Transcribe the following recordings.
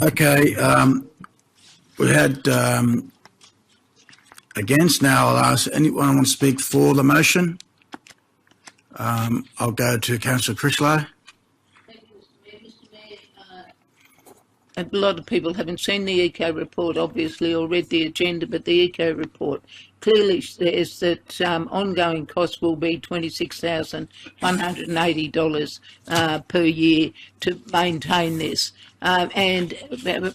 Okay, we had against. Now I'll ask anyone want to speak for the motion. I'll go to Councillor Crichlow. Thank you, Mr. Mayor. A lot of people haven't seen the eco report, obviously, or read the agenda, but the eco report clearly says that ongoing costs will be $26,180 per year to maintain this. And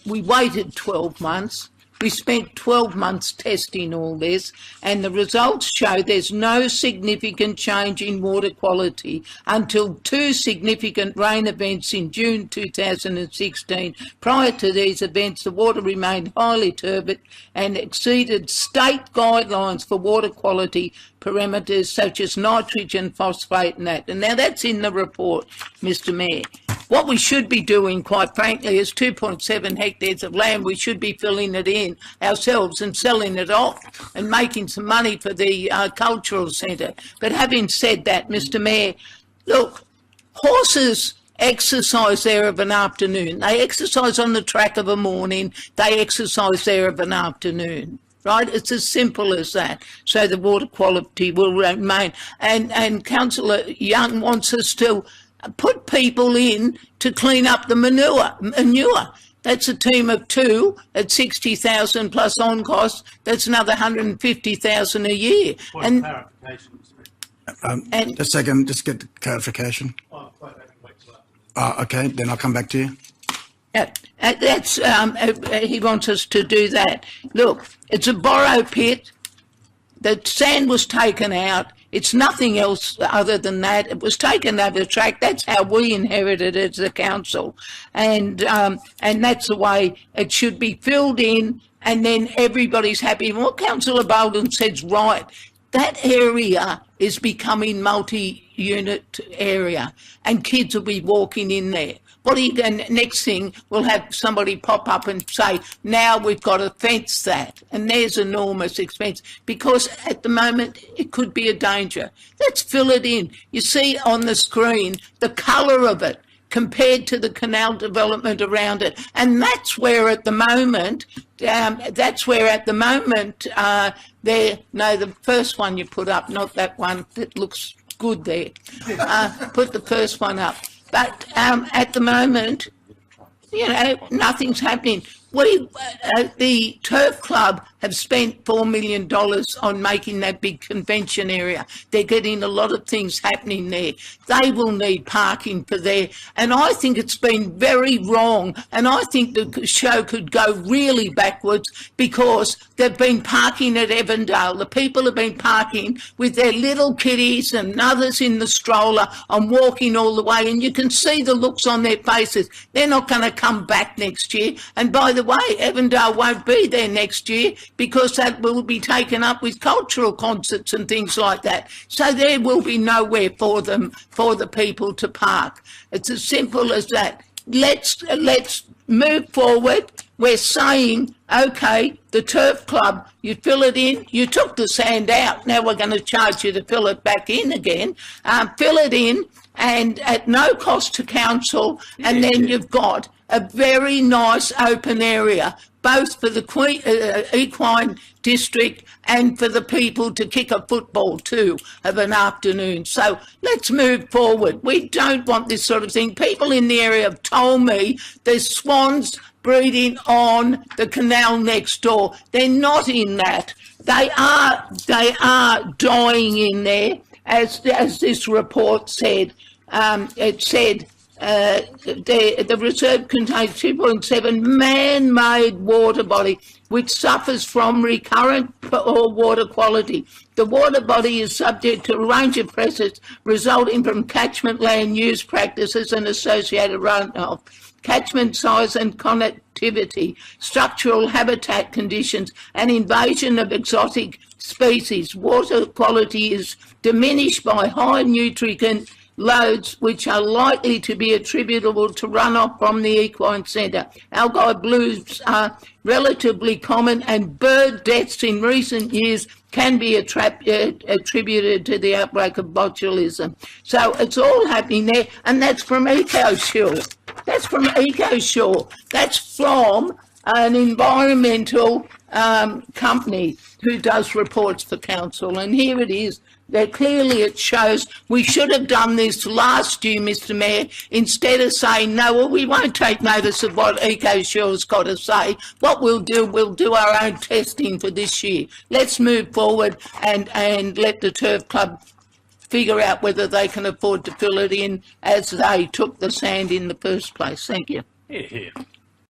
we waited 12 months. We spent 12 months testing all this, and the results show there's no significant change in water quality until 2 significant rain events in June 2016. Prior to these events, the water remained highly turbid and exceeded state guidelines for water quality parameters such as nitrogen, phosphate and that. And now that's in the report, Mr. Mayor. What we should be doing, quite frankly, is 2.7 hectares of land. We should be filling it in ourselves and selling it off and making some money for the cultural centre. But having said that, Mr. Mayor, look, horses exercise there of an afternoon. They exercise on the track of a morning. They exercise there of an afternoon. Right? It's as simple as that. So the water quality will remain. And Councillor Young wants us to put people in to clean up the manure. That's a team of 2 at 60,000 plus on costs. That's another 150,000 a year. Point of clarification, and just a second, just get the clarification. Oh, quite wait till okay, then I'll come back to you. That's he wants us to do that. Look, it's a borrow pit. The sand was taken out. It's nothing else other than that. It was taken over the track. That's how we inherited it as a council. And that's the way it should be filled in, and then everybody's happy. And what Councillor Bolden said's right. That area is becoming multi-unit area, and kids will be walking in there. What are you going, next thing, we'll have somebody pop up and say, now we've got to fence that. And there's enormous expense, because at the moment it could be a danger. Let's fill it in. You see on the screen the colour of it compared to the canal development around it. And that's where at the moment, the first one you put up, not that one that looks good there. Put the first one up. But at the moment, you know, nothing's happening. The Turf Club have spent $4 million on making that big convention area. They're getting a lot of things happening there. They will need parking for there. And I think it's been very wrong. And I think the show could go really backwards, because they've been parking at Evandale. The people have been parking with their little kiddies and others in the stroller and walking all the way. And you can see the looks on their faces. They're not going to come back next year. And by the way, Evandale won't be there next year, because that will be taken up with cultural concerts and things like that. So there will be nowhere for them, for the people to park. It's as simple as that. Let's move forward. We're saying, okay, the Turf Club, you fill it in, you took the sand out, now we're going to charge you to fill it back in again. Fill it in, and at no cost to council, and then you've got a very nice open area, both for the equine district and for the people to kick a football too of an afternoon. So let's move forward. We don't want this sort of thing. People in the area have told me there's swans breeding on the canal next door. They're not in that. They are dying in there, as this report said. It said the reserve contains 2.7 man-made water body which suffers from recurrent poor water quality. The water body is subject to a range of pressures resulting from catchment land use practices and associated runoff, catchment size and connectivity, structural habitat conditions, and invasion of exotic species. Water quality is diminished by high nutrient loads which are likely to be attributable to runoff from the equine centre. Algae blooms are relatively common, and bird deaths in recent years can be attributed to the outbreak of botulism. So it's all happening there, and that's from EcoSure. That's from EcoSure. That's from an environmental company who does reports for council, and here it is. That clearly it shows we should have done this last year, Mr Mayor, instead of saying, no, well, we won't take notice of what EcoSure's got to say. What we'll do our own testing for this year. Let's move forward and let the Turf Club figure out whether they can afford to fill it in as they took the sand in the first place. Thank you. Here, here.